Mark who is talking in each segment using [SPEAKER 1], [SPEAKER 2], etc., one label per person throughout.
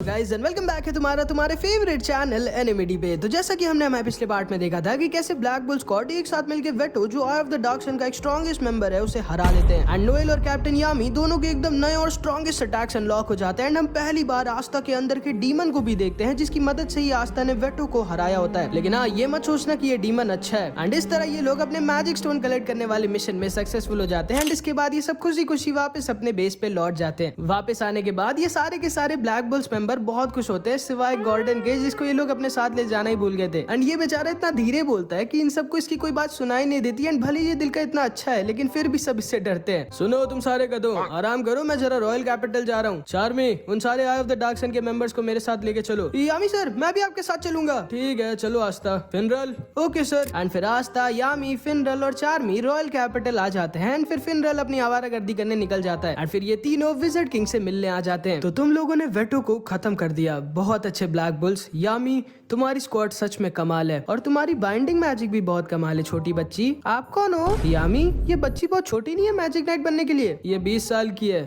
[SPEAKER 1] Guys and welcome back है तुम्हारे favourite channel एनिमिटी पे। तो जैसा कि हमने हमारे पिछले पार्ट में देखा था कि कैसे ब्लैक बुल स्क्वाड एक साथ मिलकर वेटो जो आई ऑफ द डार्क सन का एक स्ट्रॉन्गेस्ट मेंबर है उसे हरा देते हैं एंड नोएल और कैप्टन यामी दोनों के एकदम नए और स्ट्रॉन्गेस्ट अटैक्स अनलॉक हो जाते हैं एंड हम पहली बार आस्था के अंदर के डीमन को भी देखते हैं जिसकी मदद से ही आस्था ने वेटो को हराया होता है। लेकिन हाँ, ये मत सोचना कि ये डीमन अच्छा है एंड इस तरह ये लोग अपने मैजिक स्टोन कलेक्ट करने वाले मिशन में सक्सेसफुल हो जाते हैं एंड इसके बाद ये सब खुशी खुशी वापस अपने बेस पे लौट जाते हैं। वापस आने के बाद ये सारे के सारे ब्लैक बुल्स मेंबर बहुत खुश होते हैं सिवाय गॉर्डन के, जिसको ये लोग अपने साथ ले जाना ही भूल गए थे एंड ये बेचारा इतना धीरे बोलता है कि इन सबको इसकी कोई बात सुनाई नहीं देती एंड भले ये दिल का इतना अच्छा है लेकिन फिर भी सब इससे डरते हैं। सुनो तुम सारे गधों, आराम करो, मैं जरा रॉयल कैपिटल जा रहा हूँ। चार्मी, उन सारे आई ऑफ द डार्क सन के मेंबर्स को मेरे साथ लेके चलो। यामी सर, मैं भी आपके साथ चलूंगा। ठीक है चलो Astha. Funeral, okay sir. And फिर आस्था, यामी, फिनरल और चार्मी रॉयल कैपिटल आ जाते हैं एंड फिर फिनरल अपनी आवारागर्दी करने निकल जाता है एंड फिर ये तीनों विज़र्ड किंग से मिलने आ जाते हैं। तो तुम लोगों ने वेटो को खत्म कर दिया, बहुत अच्छे ब्लैक बुल्स। यामी, तुम्हारी स्क्वाड सच में कमाल है और तुम्हारी बाइंडिंग मैजिक भी बहुत कमाल है। छोटी बच्ची, आप कौन हो? यामी, ये बच्ची बहुत छोटी नहीं है मैजिक नाइट बनने के लिए, ये 20 साल की है।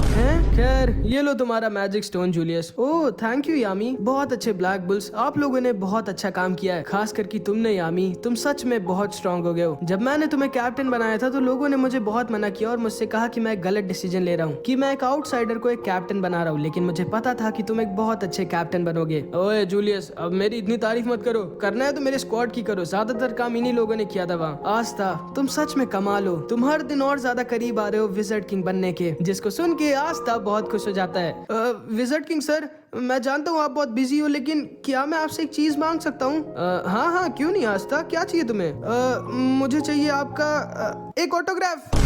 [SPEAKER 1] खैर, ये लो तुम्हारा magic stone Julius. Oh thank you Yami, बहुत अच्छे ब्लैक बुल्स, आप लोगों ने बहुत अच्छा काम किया है, खास करके तुमने यामी, तुम सच में बहुत स्ट्रांग हो गए हो। जब मैंने तुम्हें कैप्टन बनाया था तो लोगों ने मुझे बहुत मना किया और मुझसे कहा कि मैं गलत डिसीजन ले रहा हूँ, कि मैं एक आउटसाइडर को एक कैप्टन बना रहा हूँ, लेकिन मुझे पता था कि तुम एक बहुत अच्छे कैप्टन बनोगे। ओए जूलियस, अब मेरी इतनी तारीफ मत करो, करना है तो मेरे स्क्वाड की करो, ज्यादातर काम इन्हीं लोगों ने किया था वहाँ। आस्था, तुम सच में कमाल हो, तुम हर दिन और ज्यादा करीब आ रहे हो विज़र्ड किंग बनने के, जिसको सुन के आस्था बहुत खुश हो जाता है। विज़र्ड किंग सर, मैं जानता हूँ आप बहुत बिजी हो, लेकिन क्या मैं आपसे एक चीज मांग सकता हूँ? हाँ हाँ क्यों नहीं आस्था, क्या चाहिए तुम्हें? मुझे चाहिए आपका एक ऑटोग्राफ।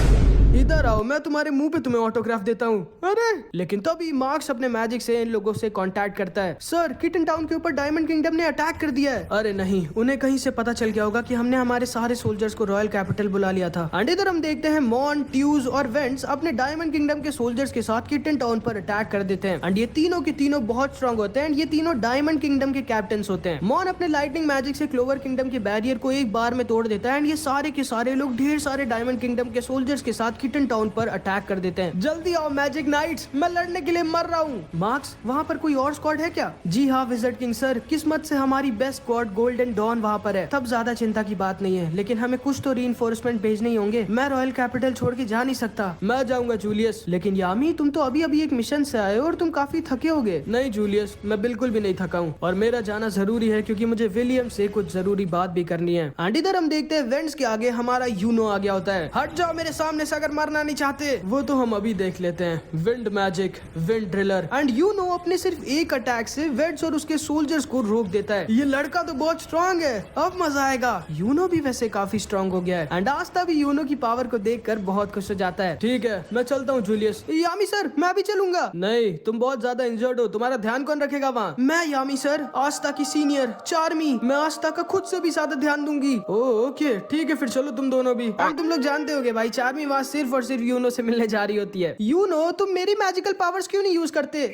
[SPEAKER 1] इधर आओ, मैं तुम्हारे मुंह पे तुम्हें ऑटोग्राफ देता हूँ। अरे लेकिन तभी मार्क्स अपने मैजिक से इन लोगों से कांटेक्ट करता है। सर, किटन टाउन के ऊपर डायमंड किंगडम ने अटैक कर दिया है। अरे नहीं, उन्हें कहीं से पता चल गया होगा कि हमने हमारे सारे सोल्जर्स को रॉयल कैपिटल बुला लिया था। एंड इधर हम देखते हैं मॉन, ट्यूज और वेंट्स अपने डायमंड किंगडम के सोल्जर्स के साथ किटन टाउन पर अटैक कर देते हैं एंड ये तीनों के तीनों बहुत स्ट्रॉन्ग होते हैं एंड ये तीनों डायमंड किंगडम के कैप्टन होते हैं। मॉन अपने लाइटनिंग मैजिक से क्लोवर किंगडम के बैरियर को एक बार में तोड़ देता है एंड ये सारे के सारे लोग ढेर सारे डायमंड किंगडम के सोल्जर्स के साथ किटन टाउन पर अटैक कर देते हैं। जल्दी आओ मैजिक नाइट्स, मैं लड़ने के लिए मर रहा हूँ। मार्क्स, वहाँ पर कोई और स्क्वाड है क्या? जी हाँ विज़र्ड किंग सर, किस्मत से हमारी बेस्ट स्क्वाड गोल्डन डॉन वहाँ पर है, तब ज्यादा चिंता की बात नहीं है, लेकिन हमें कुछ तो रीइंफोर्समेंट भेजने ही होंगे। मैं रॉयल कैपिटल छोड़ के जा नहीं सकता। मैं जाऊंगा जूलियस। लेकिन यामी, तुम तो अभी अभी एक मिशन से आए हो और तुम काफी थके होगे। नहीं जूलियस, मैं बिल्कुल भी नहीं थका हूँ और मेरा जाना जरूरी है क्योंकि मुझे विलियम से कुछ जरूरी बात भी करनी है। एंड इधर हम देखते हैं वेंट्स के आगे हमारा यूनो आ गया होता है। हट जाओ मेरे सामने से अगर मरना नहीं चाहते। वो तो हम अभी देख लेते हैं। Wind magic, wind driller and यूनो अपने सिर्फ एक अटैक से वेड्स और उसके सोल्जर्स को रोक देता है। ये लड़का तो बहुत स्ट्रांग है, अब मजा आएगा। यूनो भी वैसे काफी स्ट्रांग हो गया है एंड आस्था भी यूनो की पावर को देखकर बहुत खुश हो जाता है। ठीक है मैं चलता हूँ जूलियस। यामी सर, मैं भी चलूंगा। नहीं, तुम बहुत ज्यादा इंजर्ड हो, तुम्हारा ध्यान कौन रखेगा वहाँ? मैं यामी सर, आस्था की सीनियर। चार्मी, मैं आस्था का खुद से भी ज्यादा ध्यान दूंगी। ओके ठीक है, फिर चलो तुम दोनों भी। और तुम लोग जानते होगे भाई, चार्मी वहाँ सिर्फ और सिर्फ यूनो से मिलने जा रही होती है। यूनो, तुम मेरी मैजिकल पावर्स क्यों नहीं यूज करते?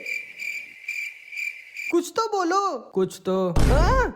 [SPEAKER 1] कुछ तो बोलो। कुछ तो।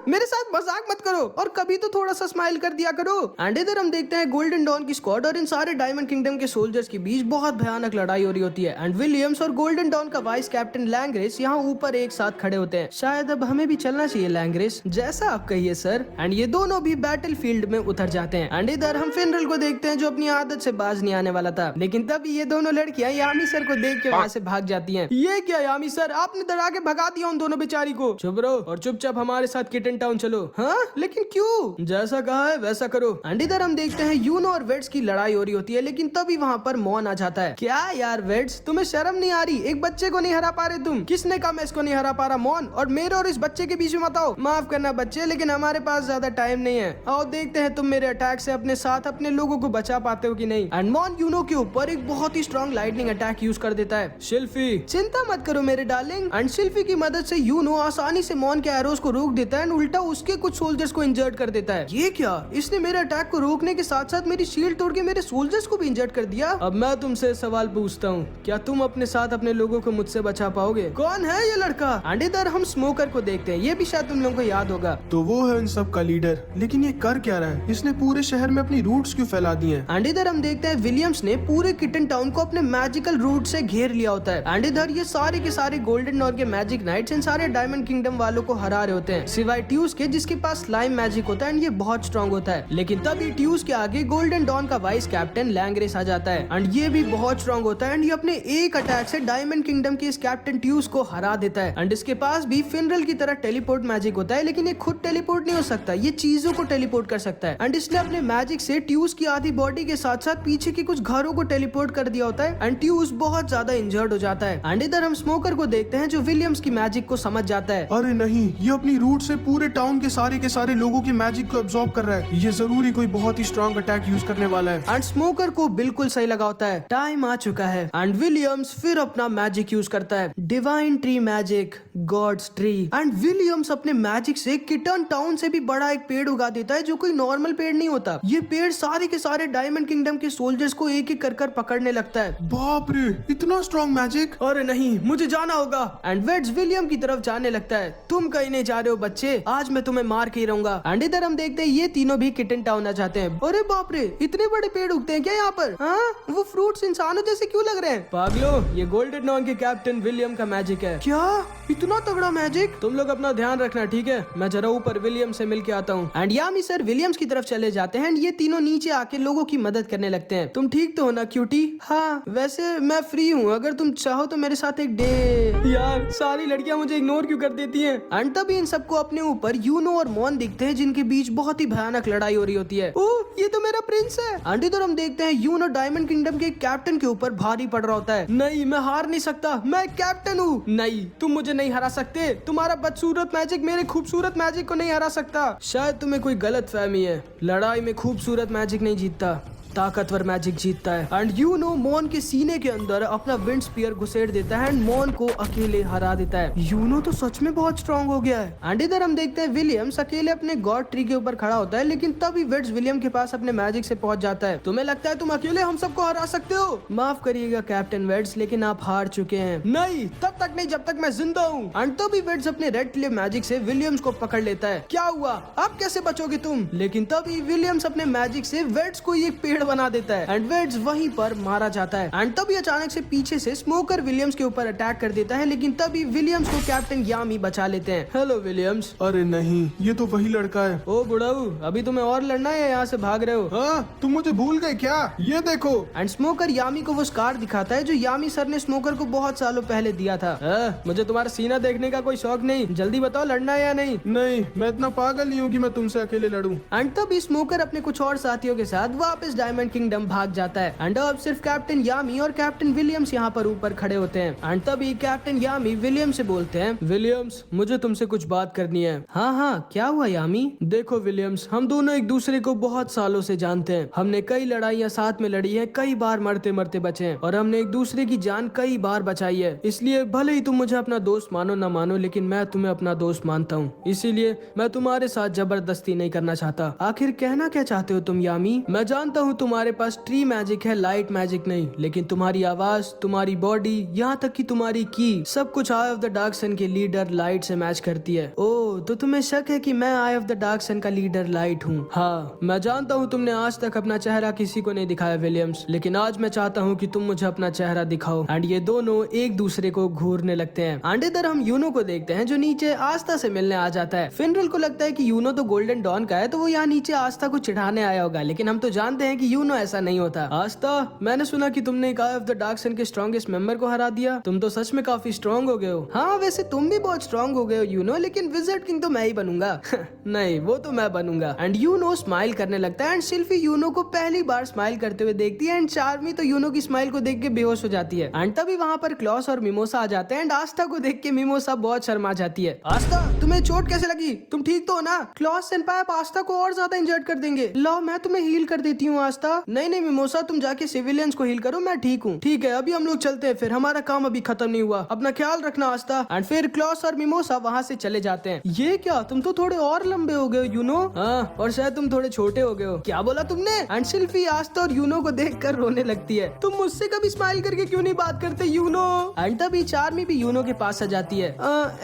[SPEAKER 1] मेरे साथ मजाक मत करो और कभी तो थोड़ा सा स्माइल कर दिया करो। एंड इधर हम देखते हैं गोल्डन डॉन की स्क्वाड और इन सारे डायमंड किंगडम के सोल्जर्स के बीच बहुत भयानक लड़ाई हो रही होती है एंड विलियम्स और गोल्डन डॉन का वाइस कैप्टन लैंग्रेस यहाँ ऊपर एक साथ खड़े होते हैं। शायद अब हमें भी चलना चाहिए लैंग्रेस, जैसा आप कहिए सर। एंड ये दोनों भी बैटल फील्ड में उतर जाते हैं एंड इधर हम फिनरल को देखते हैं जो अपनी आदत से बाज नहीं आने वाला था, लेकिन तभी ये दोनों लड़कियां यामी सर को देख के वहाँ से भाग जाती है। ये क्या यामी सर, आपने डरा के भगा दिया उन दोनों बेचारी को। चुप रहो और चुपचाप हमारे साथ किटन टाउन चलो। हाँ लेकिन क्यों? जैसा कहा है वैसा करो। एंड इधर हम देखते हैं यूनो और वेड्स की लड़ाई हो रही होती है, लेकिन तभी वहाँ पर मॉन आ जाता है। क्या यार वेड्स, तुम्हें शर्म नहीं आ रही? एक बच्चे को नहीं हरा पा रहे तुम? किसने कहा मैं इसको नहीं हरा पा रहा? मॉन, और मेरे और इस बच्चे के बीच में मत आओ। माफ करना बच्चे, लेकिन हमारे पास ज्यादा टाइम नहीं है। आओ देखते हैं तुम मेरे अटैक से अपने साथ अपने लोगों को बचा पाते हो कि नहीं। एंड मॉन यूनो के ऊपर एक बहुत ही स्ट्रॉन्ग लाइटनिंग अटैक यूज कर देता है। शिल्फी, चिंता मत करो मेरे डार्लिंग। एंड शिल्फी की मदद से यूनो आसानी से मॉन के एरोस को रोक देता है, उल्टा उसके कुछ सोल्जर्स को इंजर्ड कर देता है। ये क्या, इसने मेरे अटैक को रोकने के साथ साथ मेरी शील्ड तोड़ के मेरे सोल्जर्स को भी इंजर्ड कर दिया। अब मैं तुमसे सवाल पूछता हूँ, क्या तुम अपने साथ अपने लोगों को मुझसे बचा पाओगे? कौन है ये लड़का? एंड इधर हम स्मोकर को देखते हैं, ये भी शायद तुम लोगों को याद होगा।
[SPEAKER 2] तो वो है इन सब का लीडर, लेकिन ये कर क्या रहा है? इसने पूरे शहर में अपनी रूट्स क्यों फैला दी हैं?
[SPEAKER 1] एंड इधर हम देखते हैं विलियम्स ने पूरे किटन टाउन को अपने मैजिकल रूट से घेर लिया होता है एंड इधर ये सारे के सारे गोल्डन डॉन के मैजिक नाइट्स इन सारे सारे डायमंड किंगडम वालों को हरा रहे होते हैं सिवाय ट्यूस के, जिसके पास स्लाइम मैजिक होता है एंड ये बहुत स्ट्रॉन्ग होता है। लेकिन तभी ट्यूस के आगे गोल्डन डॉन का वाइस कैप्टन लैंग्रेस आ जाता है एंड ये भी बहुत स्ट्रॉन्ग होता है एंड ये अपने एक अटैक से डायमंड किंगडम के इस कैप्टन ट्यूस को हरा देता है। एंड इसके पास भी फिनरल की तरह टेलीपोर्ट मैजिक होता है, लेकिन ये खुद टेलीपोर्ट नहीं हो सकता, ये चीजों को टेलीपोर्ट कर सकता है। एंड इसने अपने मैजिक से ट्यूस की आधी बॉडी के साथ साथ पीछे के कुछ घरों को टेलीपोर्ट कर दिया होता है एंड ट्यूस बहुत ज्यादा इंजर्ड हो जाता है। एंड इधर हम स्मोकर को देखते हैं जो विलियम्स की मैजिक को समझ जाता है।
[SPEAKER 2] अरे नहीं, ये अपनी रूट से पूरे टाउन के सारे लोगों की मैजिक को एब्जॉर्ब कर रहा है। ये जरूरी कोई बहुत ही स्ट्रॉन्ग अटैक यूज करने वाला है।
[SPEAKER 1] एंड स्मोकर को बिल्कुल सही लगा होता है, टाइम आ चुका है। एंड विलियम्स फिर अपना मैजिक यूज करता है, divine tree magic, gods tree. And Williams अपने मैजिक से किटन टाउन से भी बड़ा एक पेड़ उगा देता है जो कोई नॉर्मल पेड़ नहीं होता। ये पेड़ सारे के सारे डायमंड किंगडम के सोल्जर्स को एक एक कर पकड़ने लगता है।
[SPEAKER 2] बाप रे, इतना स्ट्रॉन्ग मैजिक।
[SPEAKER 1] अरे नहीं, मुझे जाना होगा। एंड वेड्स विलियम की तरफ जाने लगता है। तुम कहीं नहीं जा रहे हो बच्चे, आज मैं तुम्हें मार के ही रहूंगा। एंड इधर हम देखते हैं ये तीनों भी किटन टाउन आ जाते हैं। अरे बाप रे, इतने बड़े पेड़ उगते हैं क्या यहाँ पर? हाँ, वो फ्रूट्स इंसानों जैसे क्यों लग रहे हैं? पागलो, ये गोल्डन डॉन के कैप्टन विलियम का मैजिक है। क्या इतना तगड़ा मैजिक? तुम लोग अपना ध्यान रखना, ठीक है? मैं जरा ऊपर विलियम से मिल के आता हूँ। एंड यामी सर विलियम्स की तरफ चले जाते हैं एंड ये तीनों नीचे आके लोगों की मदद करने लगते हैं। तुम ठीक तो हो ना क्यूटी? हाँ, वैसे मैं फ्री हूँ, अगर तुम चाहो तो मेरे साथ एक डे। यार, सारी लड़कियां मुझे इग्नोर क्यों कर देती हैं? एंड तभी इन सबको अपने ऊपर यूनो और मोन दिखते हैं जिनके बीच बहुत ही भयानक लड़ाई हो रही होती है। ओह, ये तो मेरा प्रिंस है। एंड इधर हम देखते हैं यूनो डायमंड किंगडम के कैप्टन के ऊपर भारी पड़ रहा होता है। नहीं, मैं हार नहीं सकता, मैं कैप्टन हूँ। नहीं, तुम मुझे नहीं हरा सकते। तुम्हारा बदसूरत मैजिक मेरे खूबसूरत मैजिक को नहीं हरा सकता। शायद तुम्हें कोई गलत फहमी है, लड़ाई में खूबसूरत मैजिक नहीं जीतता, ताकतवर मैजिक जीतता है। एंड यूनो मोन के सीने के अंदर अपना विंड स्पीयर घुसेड़ देता है एंड मोन को अकेले हरा देता है। यूनो तो सच में बहुत स्ट्रांग हो गया है। एंड इधर हम देखते हैं विलियम्स अकेले अपने गॉड ट्री के ऊपर खड़ा होता है, लेकिन तभी वेड्स विलियम के पास अपने मैजिक से पहुंच जाता है। तुम्हें लगता है तुम अकेले हम सबको हरा सकते हो? माफ करिएगा कैप्टन वेड्स, लेकिन आप हार चुके हैं। नहीं, तब तक नहीं जब तक मैं जिंदा हूँ। एंड तभी वेड्स अपने रेड क्ले मैजिक से विलियम्स को पकड़ लेता है। क्या हुआ, अब कैसे बचोगे तुम? लेकिन तभी विलियम्स अपने मैजिक से वेड्स को एक पेड़ बना देता है एंड वेड्स वहीं पर मारा जाता है। एंड तभी अचानक से पीछे से स्मोकर विलियम्स के ऊपर अटैक कर देता है, लेकिन तभी विलियम्स को कैप्टन यामी बचा लेते हैं। Hello Williams.
[SPEAKER 2] अरे नहीं, ये तो वही लड़का है।
[SPEAKER 1] ओ बुढ़ाऊ, अभी तुम्हें और लड़ना है या यहाँ से भाग रहे हो?
[SPEAKER 2] हाँ, तुम मुझे भूल गए क्या? ये देखो।
[SPEAKER 1] एंड स्मोकर यामी को वो स्कार दिखाता है जो यामी सर ने स्मोकर को बहुत सालों पहले दिया था। मुझे तुम्हारा सीना देखने का कोई शौक नहीं, जल्दी बताओ लड़ना है या नहीं?
[SPEAKER 2] नहीं, मैं इतना पागल नहीं हूँ कि मैं तुमसे अकेले लड़ूं।
[SPEAKER 1] एंड तभी स्मोकर अपने कुछ और साथियों के साथ वापस डायमंड किंगडम भाग जाता है। एंड अब सिर्फ कैप्टन यामी और कैप्टन विलियम्स यहाँ पर ऊपर खड़े होते हैं। एंड तभी कैप्टन यामी विलियम से बोलते हैं, विलियम्स मुझे तुमसे कुछ बात करनी है। हाँ हाँ, क्या हुआ यामी? देखो विलियम्स, हम दोनों एक दूसरे को बहुत सालों से जानते हैं। हमने कई लड़ाइयाँ साथ में लड़ी है, कई बार मरते मरते बचे हैं और हमने एक दूसरे की जान कई बार बचाई है। इसलिए भले ही तुम मुझे अपना दोस्त मानो ना मानो, लेकिन मैं तुम्हें अपना दोस्त मानता हूँ। इसीलिए मैं तुम्हारे साथ जबरदस्ती नहीं करना चाहता। आखिर कहना क्या चाहते हो तुम यामी? मैं जानता हूँ तुम्हारे पास ट्री मैजिक है, लाइट मैजिक नहीं, लेकिन तुम्हारी आवाज, तुम्हारी बॉडी, यहाँ तक कि तुम्हारी की, सब कुछ आई ऑफ द डार्क सन के लीडर लाइट से मैच करती है। ओह, तो तुम्हें शक है कि मैं आई ऑफ द डार्क सन का लीडर लाइट हूँ? हाँ, मैं जानता हूँ तुमने आज तक अपना चेहरा किसी को नहीं दिखाया विलियम्स, लेकिन आज मैं चाहता हूँ कि तुम मुझे अपना चेहरा दिखाओ। एंड ये दोनों एक दूसरे को घूरने लगते हैं। एंड इधर हम यूनो को देखते हैं जो नीचे आस्था से मिलने आ जाता है। फिनरल को लगता है कि यूनो तो गोल्डन डॉन का है, तो वो यहाँ नीचे आस्था को चिढ़ाने आया होगा, लेकिन हम तो जानते हैं कि यूनो ऐसा नहीं होता। आस्था, मैंने सुना कि तुमने एक आई ऑफ द डार्क सन के स्ट्रॉन्गेस्ट मेंबर को हरा दिया। तुम तो सच में काफी स्ट्रॉन्ग हो गए हो। हाँ, वैसे तुम भी बहुत स्ट्रॉन्ग हो गए हो यूनो, लेकिन विज़र्ड किंग तो मैं ही बनूंगा। नहीं, वो तो मैं बनूंगा। एंड यूनो स्माइल करने लगता है एंड सिल्फी यूनो को पहली बार स्माइल करते हुए देखती है एंड चार्मी तो यूनो की स्माइल को देख के बेहोश हो जाती है। एंड तभी वहाँ पर क्लॉस और मिमोसा आ जाते हैं एंड आस्था को देख के मिमोसा बहुत शर्मा जाती है। आस्था, तुम्हें चोट कैसे लगी? तुम ठीक तो हो ना? क्लॉस सेनपाई आप आस्था को और ज्यादा इंजर्ड कर देंगे। लो, मैं तुम्हें हील कर देती हूँ आस्था। नहीं नहीं मिमोसा, तुम जाके सिविलियंस को हील करो, मैं ठीक हूँ। ठीक है, अभी हम लोग चलते हैं, फिर हमारा काम अभी खत्म नहीं हुआ। अपना ख्याल रखना आस्था। एंड फिर क्लॉस और मिमोसा वहाँ से चले जाते हैं। ये क्या, तुम तो थोड़े और लंबे हो गए यूनो। हाँ, और शायद तुम थोड़े छोटे हो गए हो। क्या बोला तुमने? एंड सिल्फी आस्था और यूनो को देखकर रोने लगती है। तुम मुझसे कभी स्माइल करके क्यों नहीं बात करते यूनो? एंड तभी चार्मी भी यूनो के पास आ जाती है।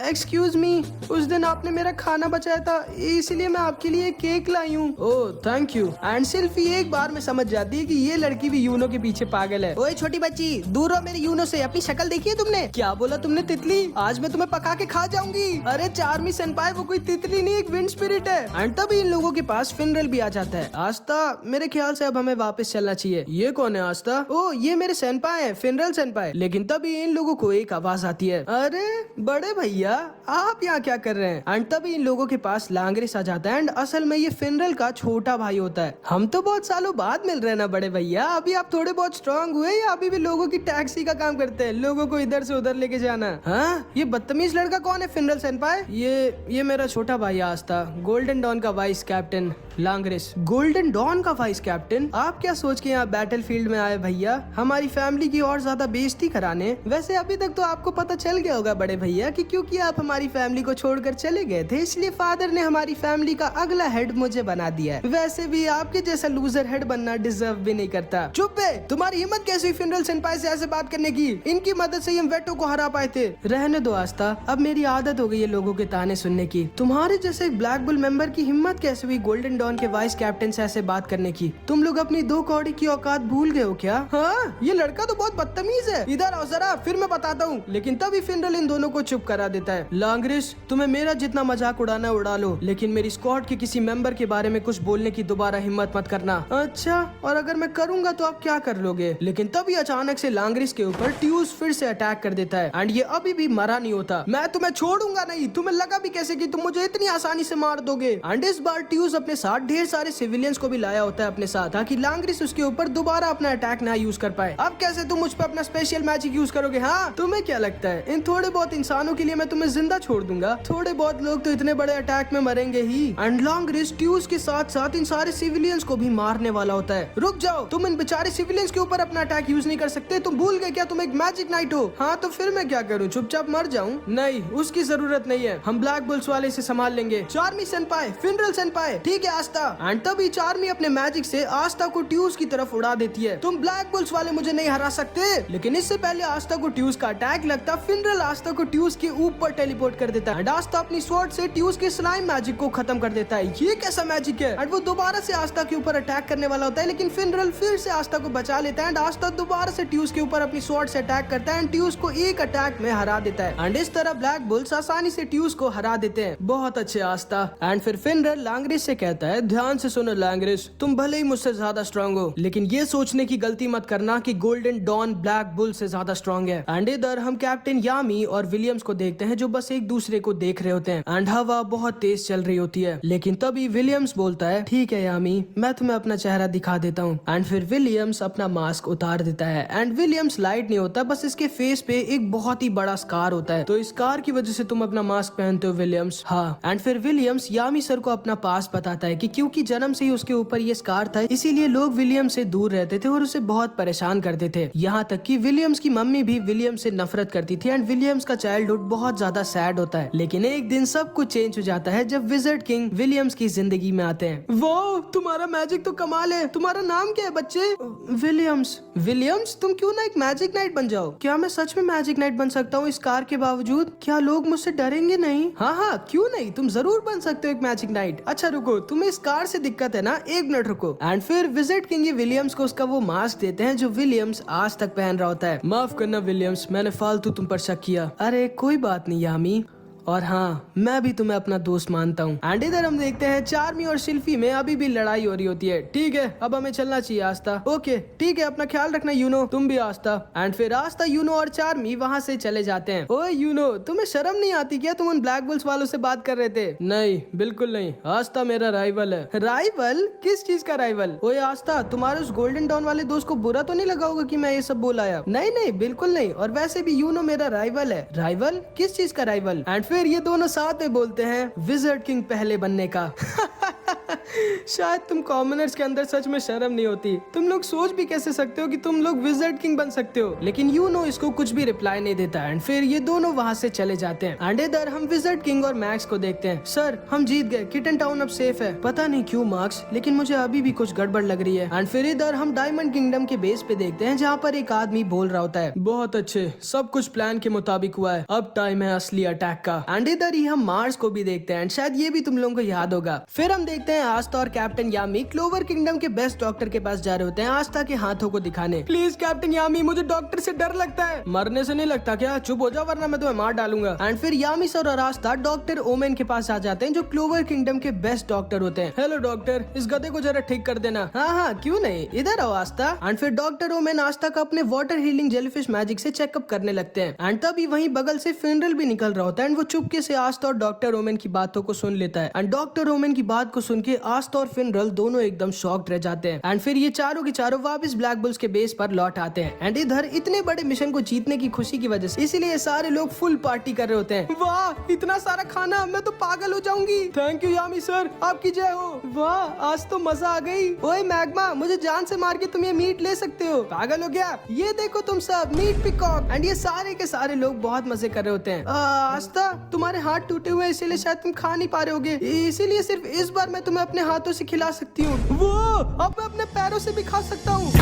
[SPEAKER 1] एक्सक्यूज मी, उस दिन आपने मेरा खाना बचाया था, इसलिए मैं आपके लिए केक लाई हूँ। ओह थैंक यू। एंड सिल्फी एक बार में पे समझ जाती है कि ये लड़की भी यूनो के पीछे पागल है। ओए छोटी बच्ची, दूर रहो मेरी यूनो से। अपनी शक्ल देखी है तुमने? क्या बोला तुमने? तितली? आज मैं तुम्हें पका के खा जाऊंगी। अरे चार्मी सेनपाई, वो कोई तितली नहीं, एक विंड स्पिरिट है। एंड तभी इन लोगों के पास फिनरल भी आ जाता है। आस्था, मेरे ख्याल से अब हमें वापस चलना चाहिए। ये कौन है आस्था? ओ, ये मेरे सेनपाई है, फिनरल सेनपाई। लेकिन तभी इन लोगों को एक आवाज आती है, अरे बड़े भैया आप यहाँ क्या कर रहे हैं? एंड तभी इन लोगों के पास लांग्रिस आ जाता है। एंड असल में ये फिनरल का छोटा भाई होता है। हम तो बहुत सालों बाद मिल रहे हैं ना बड़े भैया, अभी आप थोड़े बहुत स्ट्रांग हुए या अभी भी लोगों की टैक्सी का काम करते हैं, लोगों को इधर से उधर लेके जाना? हाँ, ये बदतमीज लड़का कौन है फिनरल सेनपाई? ये मेरा छोटा भाई आस्था, गोल्डन डॉन का वाइस कैप्टन लांग्रिस। गोल्डन डॉन का वाइस कैप्टन? आप क्या सोच के यहाँ बैटलफील्ड में आए भैया? हमारी फैमिली की और ज्यादा बेइज्जती कराने? वैसे अभी तक तो आपको पता चल गया होगा बड़े भैया कि क्योंकि आप हमारी फैमिली को छोड़कर चले गए थे, इसलिए फादर ने हमारी फैमिली का अगला हेड मुझे बना दिया है। वैसे भी आपके जैसा लूजर हेड बनना डिजर्व भी नहीं करता। चुप बे, तुम्हारी हिम्मत कैसे हुई फिनरल सेनपाई से ऐसे बात करने की? इनकी मदद से हम वेटो को हरा पाए थे। रहने दो आस्था, अब मेरी आदत हो गई है लोगों के ताने सुनने की। तुम्हारे जैसे एक ब्लैक बुल मेंबर की हिम्मत कैसे हुई गोल्डन डॉन के वाइस कैप्टन से ऐसे बात करने की? तुम लोग अपनी 2 कौड़ी की औकात भूल गए हो क्या? हाँ, ये लड़का तो बहुत बदतमीज है। इधर आओ जरा, फिर मैं बताता हूँ। लेकिन तभी फिनरल इन दोनों को चुप करा देता है। लांग्रिस, तुम्हें मेरा जितना मजाक उड़ाना उड़ा लो, लेकिन मेरी स्क्वाड के किसी मेंबर के बारे में कुछ बोलने की दोबारा हिम्मत मत करना। अच्छा, और अगर मैं करूंगा तो आप क्या कर लोगे? लेकिन तभी अचानक से लांग्रिस के ऊपर ट्यूस फिर से अटैक कर देता है। एंड ये अभी भी मरा नहीं होता। मैं तुम्हें छोड़ूंगा नहीं। तुम्हें लगा भी कैसे कि तुम मुझे इतनी आसानी से मार दोगे? एंड इस बार ट्यूस अपने साथ ढेर सारे सिविलियंस को भी लाया होता है अपने साथ, ताकि लांग्रिस उसके ऊपर दोबारा अपना अटैक ना यूज कर पाए। अब कैसे तुम मुझ पर अपना स्पेशल मैजिक यूज करोगे? हाँ, तुम्हें क्या लगता है इन थोड़े बहुत इंसानों के लिए मैं तुम्हें जिंदा छोड़ दूंगा? थोड़े बहुत लोग तो इतने बड़े अटैक में मरेंगे ही। एंड लांग्रिस ट्यूस के साथ साथ इन सारे सिविलियंस को भी मारने वाला होता है। रुक जाओ, तुम इन बेचारे सिविलियंस के ऊपर अपना अटैक यूज नहीं कर सकते? तुम भूल गए क्या तुम एक मैजिक नाइट हो? हाँ, तो फिर मैं क्या करूँ? चुपचाप मर जाऊँ? नहीं, उसकी जरूरत नहीं है। हम ब्लैक बुल्स वाले से संभाल लेंगे। चार्मी सेनपाई, फिनरल सेनपाई, ठीक है आस्था। एंड तभी चार्मी अपने मैजिक से आस्था को ट्यूस की तरफ उड़ा देती है। तुम ब्लैक बुल्स वाले मुझे नहीं हरा सकते। लेकिन इससे पहले आस्था को ट्यूस का अटैक लगता, फिनरल आस्था को ट्यूस के ऊपर टेलीपोर्ट कर देता है। आस्था अपनी स्वॉर्ड से ट्यूस के स्लाइम मैजिक को खत्म कर देता है। ये कैसा मैजिक है? एंड वो दोबारा से आस्था के ऊपर अटैक करने वाला होता है, लेकिन फिनरल फिर से आस्था को बचा लेता है। एंड आस्था दोबारा से ट्यूस के ऊपर अपनी स्वॉर्ड से अटैक करता है एंड ट्यूस को एक अटैक में हरा देता है। एंड इस तरह ब्लैक बुल्स आसानी से ट्यूस को हरा देते हैं। बहुत अच्छे आस्था। एंड फिर फिनरल लांग्रिस से कहता है, ध्यान से सुनो लांग्रिस, तुम भले ही मुझसे ज्यादा स्ट्रांग हो, लेकिन ये सोचने की गलती मत करना कि गोल्डन डॉन ब्लैक बुल से ज्यादा स्ट्रांग है। एंड इधर हम कैप्टन यामी और विलियम्स को देखते हैं जो बस एक दूसरे को देख रहे होते हैं। एंड हवा बहुत तेज चल रही होती है, लेकिन तभी विलियम्स बोलता है, ठीक है यामी, मैं तुम्हें अपना चेहरा दिखा देता हूँ। एंड फिर विलियम्स अपना मास्क उतार देता है। एंड विलियम्स लाइट नहीं होता, बस इसके फेस पे एक बहुत ही बड़ा स्कार होता है। तो इस स्कार की वजह से तुम अपना मास्क पहनते हो विलियम्स? हाँ। एंड फिर विलियम्स यामी सर को अपना पास बताता है कि क्योंकि जन्म से ही उसके ऊपर ये स्कार था, इसीलिए लोग विलियम्स से दूर रहते थे और उसे बहुत परेशान करते थे। यहाँ तक कि विलियम्स की मम्मी भी विलियम्स से नफरत करती थी। एंड विलियम्स का चाइल्डहुड बहुत ज्यादा सैड होता है। लेकिन एक दिन सब कुछ चेंज हो जाता है जब विजर्ड किंग विलियम्स की जिंदगी में आते हैं। वो तुम्हारा मैजिक तो कमाल है। तुम्हारा नाम क्या है बच्चे? विलियम्स। विलियम्स, तुम क्यों ना एक मैजिक नाइट बन जाओ? क्या मैं सच में मैजिक नाइट बन सकता हूँ इस कार के बावजूद? क्या लोग मुझसे डरेंगे नहीं? हाँ हाँ, क्यों नहीं, तुम जरूर बन सकते हो एक मैजिक नाइट। अच्छा रुको, तुम्हें इस कार से दिक्कत है ना, 1 मिनट रुको। एंड फिर विजर्ड किंग विलियम्स को उसका वो मास्क देते हैं जो विलियम्स आज तक पहन रहा होता है। माफ करना विलियम्स, मैंने फालतू तुम पर शक किया। अरे कोई बात नहीं यामी, और हाँ, मैं भी तुम्हें अपना दोस्त मानता हूँ। एंड इधर हम देखते हैं चार्मी और शिल्फी में अभी भी लड़ाई हो रही होती है। ठीक है, अब हमें चलना चाहिए आस्था। ओके ठीक है, अपना ख्याल रखना यूनो, तुम भी आस्था। एंड फिर आस्था, यूनो और चार्मी वहाँ से चले जाते हैं। ओए यूनो, तुम्हें शर्म नहीं आती क्या? तुम उन ब्लैक बुल्स वालों से बात कर रहे थे। नहीं, बिल्कुल नहीं, आस्था मेरा राइवल है। राइवल? किस चीज का राइवल? ओए आस्था, तुम्हारे उस गोल्डन डॉन वाले दोस्त को बुरा तो नहीं लगा होगा कि मैं ये सब बोल आया? नहीं नहीं, बिल्कुल नहीं, और वैसे भी यूनो मेरा राइवल है। राइवल? किस चीज का राइवल? एंड फिर ये दोनों साथ में बोलते हैं, विजर्ड किंग पहले बनने का। शायद तुम कॉमनर्स के अंदर सच में शर्म नहीं होती। तुम लोग सोच भी कैसे सकते हो कि तुम लोग विजर्ड किंग बन सकते हो? लेकिन यूनो इसको कुछ भी रिप्लाई नहीं देता। एंड फिर ये दोनों वहाँ से चले जाते हैं। एंड इधर हम विजर्ड किंग और मैक्स को देखते हैं। सर, हम जीत गए, किटन टाउन अब सेफ है। पता नहीं क्यों मार्क्स, लेकिन मुझे अभी भी कुछ गड़बड़ लग रही है। एंड फिर इधर हम डायमंड किंगडम के बेस पे देखते हैं जहाँ पर एक आदमी बोल रहा होता है, बहुत अच्छे, सब कुछ प्लान के मुताबिक हुआ है, अब टाइम है असली अटैक का। एंड इधर ही हम मार्स को भी देखते हैं। शायद ये भी तुम लोगों को याद होगा। फिर हम देखते हैं हैं आस्था और कैप्टन यामी क्लोवर किंगडम के बेस्ट डॉक्टर के पास जा रहे होते हैं आस्था के हाथों को दिखाने। प्लीज कैप्टन यामी, मुझे डॉक्टर से डर लगता है। मरने से नहीं लगता क्या? चुप हो जाओ वरना मैं तुम्हें मार डालूंगा। एंड फिर यामी सर और आस्था डॉक्टर ओमेन के पास आ जाते हैं जो क्लोवर किंगडम के बेस्ट डॉक्टर होते हैं। हेलो डॉक्टर, इस गधे को जरा ठीक कर देना। हाँ क्यों नहीं, इधर आओ आस्था। एंड फिर डॉक्टर ओमेन आस्था का अपने वाटर हीलिंग जेलीफिश मैजिक से चेकअप करने लगते हैं। एंड तभी वहीं बगल से फिनरल भी निकल रहा होता है एंड वो चुपके से आस्था और डॉक्टर ओमेन की बातों को सुन लेता है। एंड डॉक्टर ओमेन की बात को सुन के आस्था और फिनरल दोनों एकदम शॉक्ड रह जाते हैं। एंड फिर ये चारों के चारों वापस ब्लैक बुल्स के बेस पर लौट आते हैं। एंड इधर इतने बड़े मिशन को जीतने की खुशी की वजह से इसीलिए सारे लोग फुल पार्टी कर रहे होते हैं। वाह, इतना सारा खाना, मैं तो पागल हो जाऊंगी। थैंक यू यामी सर, आपकी जय हो। वाह, आज तो मजा आ गई। ओए मैग्मा, मुझे जान से मार के तुम ये मीट ले सकते हो। पागल हो गया? ये देखो तुम सब, मीट पिकॉक। एंड ये सारे के सारे लोग बहुत मजे कर रहे होते हैं। आस्था, तुम्हारे हाथ टूटे हुए इसीलिए शायद तुम खा नहीं पा रहे होगे, इसीलिए सिर्फ इस बार मैं तुम्हें अपने हाथों से खिला सकती हूँ। वो अब मैं अपने पैरों से भी खा सकता हूँ।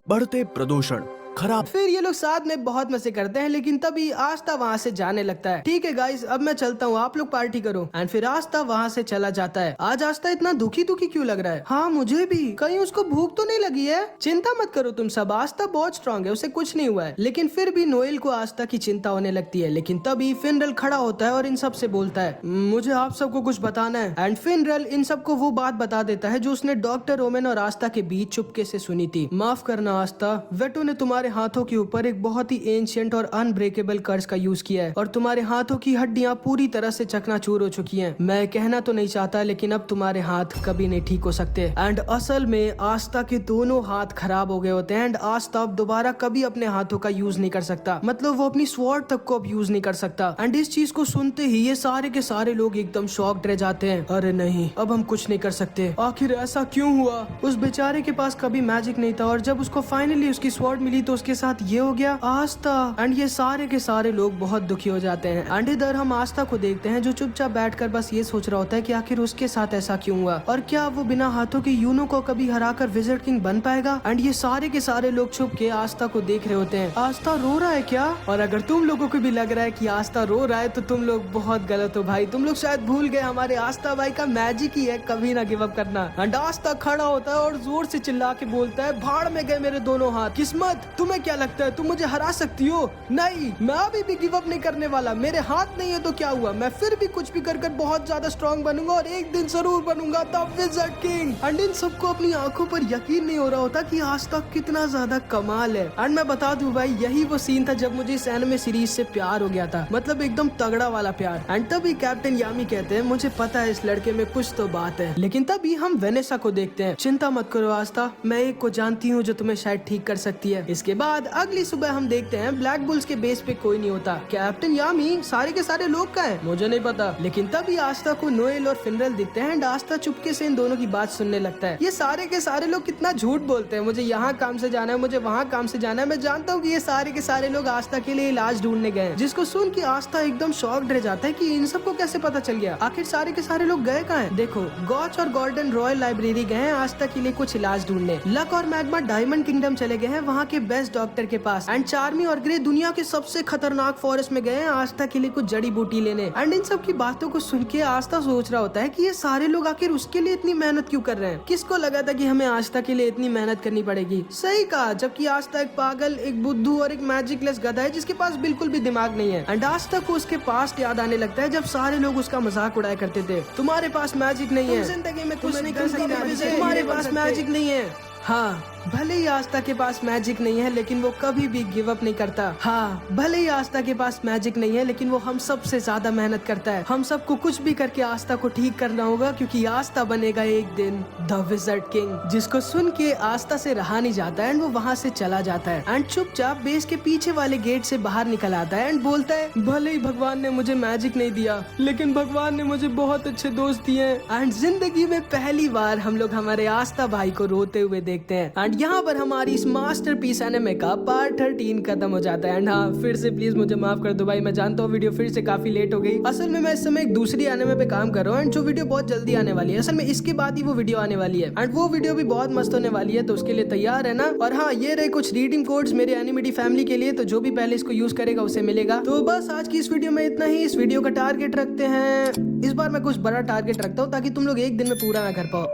[SPEAKER 3] बढ़ते प्रदूषण, खराब।
[SPEAKER 1] फिर ये लोग साथ में बहुत मजे करते हैं, लेकिन तभी आस्था वहाँ से जाने लगता है। ठीक है गाइस, अब मैं चलता हूँ, आप लोग पार्टी करो। एंड फिर आस्था वहाँ से चला जाता है। आज आस्था इतना दुखी दुखी क्यों लग रहा है? हाँ मुझे भी, कहीं उसको भूख तो नहीं लगी है? चिंता मत करो तुम सब, आस्था बहुत स्ट्रांग है, उसे कुछ नहीं हुआ है। लेकिन फिर भी नोएल को आस्था की चिंता होने लगती है। लेकिन तभी फिनरल खड़ा होता है और इन सब से बोलता है, मुझे आप सबको कुछ बताना है। एंड फिनरल इन सबको वो बात बता देता है जो उसने डॉक्टर ओमेन और आस्था के बीच चुपके से सुनी थी। माफ करना आस्था, वेटो ने तुम्हारे हाथों के ऊपर एक बहुत ही एंशिएंट और अनब्रेकेबल कर्स का यूज किया है और तुम्हारे हाथों की हड्डियां पूरी तरह से चकनाचूर हो चुकी हैं। मैं कहना तो नहीं चाहता, लेकिन अब तुम्हारे हाथ कभी नहीं ठीक हो सकते। एंड असल में आस्था के दोनों हाथ खराब हो गए होते हैं एंड आस्था अब दोबारा कभी अपने हाथों का यूज नहीं कर सकता, मतलब वो अपनी स्वॉर्ड तक को अब यूज नहीं कर सकता। एंड इस चीज को सुनते ही ये सारे के सारे लोग एकदम शॉक्ड रह जाते हैं। अरे नहीं, अब हम कुछ नहीं कर सकते। आखिर ऐसा क्यों हुआ? उस बेचारे के पास कभी मैजिक नहीं था और जब उसको फाइनली उसकी स्वॉर्ड मिली तो उसके साथ ये हो गया आस्था। एंड ये सारे के सारे लोग बहुत दुखी हो जाते हैं। एंड इधर हम आस्था को देखते हैं जो चुपचाप बैठकर बस ये सोच रहा होता है कि आखिर उसके साथ ऐसा क्यों हुआ और क्या वो बिना हाथों के यूनो को कभी हराकर विजिट किंग बन पाएगा। एंड ये सारे के सारे लोग छुप के आस्था को देख रहे होते हैं। आस्था रो रहा है क्या? और अगर तुम लोगों को भी लग रहा है कि आस्था रो रहा है तो तुम लोग बहुत गलत हो भाई। तुम लोग शायद भूल गए हमारे आस्था भाई का मैजिक ही है कभी ना गिव अप करना। एंड आस्था खड़ा होता है और जोर से चिल्ला के बोलता है, भाड़ में गए मेरे दोनों हाथ। किस्मत, तुम्हें क्या लगता है तुम मुझे हरा सकती हो? नहीं, मैं अभी भी गिव अप नहीं करने वाला। मेरे हाथ नहीं है तो क्या हुआ, मैं फिर भी कुछ भी कर बहुत ज्यादा स्ट्रॉन्ग बनूंगा और एक दिन जरूर बनूंगा the wizard king. And in सबको अपनी आंखों पर यकीन नहीं हो रहा होता कि आज तक कितना ज्यादा कमाल है। एंड मैं बता दूं भाई, यही वो सीन था जब मुझे इस एनिमे सीरीज से प्यार हो गया था, मतलब एकदम तगड़ा वाला प्यार। एंड तभी कैप्टन यामी कहते हैं, मुझे पता है इस लड़के में कुछ तो बात है। लेकिन तभी हम वेनेसा को देखते हैं। चिंता मत करो आस्था, मैं एक को जानती हूँ जो तुम्हें शायद ठीक कर सकती है। इसके बाद अगली सुबह हम देखते हैं ब्लैक बुल्स के बेस पे कोई नहीं होता। कैप्टन यामी सारे के सारे लोग का है मुझे नहीं पता। लेकिन तभी आस्था को नोएल और फिनरल दिखते हैं एंड आस्था चुपके से इन दोनों की बात सुनने लगता है। ये सारे के सारे लोग कितना झूठ बोलते हैं, मुझे यहाँ काम से जाना है, मुझे वहाँ काम से जाना है। मैं जानता हूँ कि ये सारे के सारे लोग आस्था के लिए इलाज ढूंढने गए हैं, जिसको सुन के आस्था एकदम शॉक्ड रह जाता है कि इन सबको कैसे पता चल गया। आखिर सारे के सारे लोग गए कहाँ हैं? देखो, गॉच और गॉर्डन रॉयल लाइब्रेरी गए हैं आस्था के लिए कुछ इलाज ढूंढने। लक और मैग्मा डायमंड किंगडम चले गए हैं वहाँ के बेस्ट डॉक्टर के पास। एंड चार्मी और ग्रे दुनिया के सबसे खतरनाक फॉरेस्ट में गए हैं आस्था के लिए कुछ जड़ी बूटी लेने। एंड इन सब की बातों को सुन के आस्था सोच रहा होता है कि ये सारे लोग आखिर उसके लिए इतनी मेहनत क्यों कर रहे हैं। किसको लगा था कि हमें आस्था के लिए इतनी मेहनत करनी पड़ेगी? सही कहा, जबकि आस्था एक पागल, एक बुद्धू और एक मैजिकलेस गधा है जिसके पास बिल्कुल भी दिमाग नहीं है। एंड आस्था को उसके पास याद आने लगता है जब सारे लोग उसका मजाक उड़ाया करते थे। तुम्हारे पास मैजिक नहीं है, जिंदगी में कुछ नहीं कर सकते, तुम्हारे पास मैजिक नहीं है। हाँ, भले ही आस्था के पास मैजिक नहीं है लेकिन वो कभी भी गिव अप नहीं करता। हाँ, भले ही आस्था के पास मैजिक नहीं है लेकिन वो हम सबसे ज्यादा मेहनत करता है। हम सबको कुछ भी करके आस्था को ठीक करना होगा क्योंकि आस्था बनेगा एक दिन द विज़र्ड किंग। जिसको सुन के आस्था से रहा नहीं जाता है एंड वो वहाँ से चला जाता है एंड चुपचाप बेस के पीछे वाले गेट से बाहर निकल आता है एंड बोलता है, भले ही भगवान ने मुझे मैजिक नहीं दिया लेकिन भगवान ने मुझे बहुत अच्छे दोस्त दिए। एंड जिंदगी में पहली बार हम लोग हमारे आस्था भाई को रोते हुए देखते हैं। एंड एंड यहाँ पर हमारी इस मास्टरपीस एनिमे का पार्ट 13 खत्म हो जाता है। एंड हाँ, फिर से प्लीज मुझे माफ कर दो भाई, मैं जानता हूँ वीडियो फिर से काफी लेट हो गई। असल में मैं इस समय एक दूसरी एनिमे पे काम कर रहा हूँ एंड जो वीडियो बहुत जल्दी आने वाली है, असल में इसके बाद ही वो वीडियो आने वाली है एंड वो वीडियो भी बहुत मस्त होने वाली है, तो उसके लिए तैयार है ना। और हाँ, ये रहे कुछ रिडीम कोड्स मेरे एनिमेटी फैमिली के लिए, तो जो भी पहले इसको यूज करेगा उसे मिलेगा। तो बस आज की इस वीडियो में इतना ही। इस वीडियो का टारगेट रखते हैं, इस बार मैं कुछ बड़ा टारगेट रखता हूँ ताकि तुम लोग एक दिन में पूरा ना कर पाओ।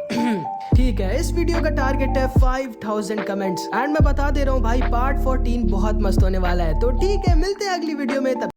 [SPEAKER 1] ठीक है, इस वीडियो का टारगेट है 5000 कमेंट्स एंड मैं बता दे रहा हूँ भाई, पार्ट 14 बहुत मस्त होने वाला है। तो ठीक है, मिलते हैं अगली वीडियो में। तब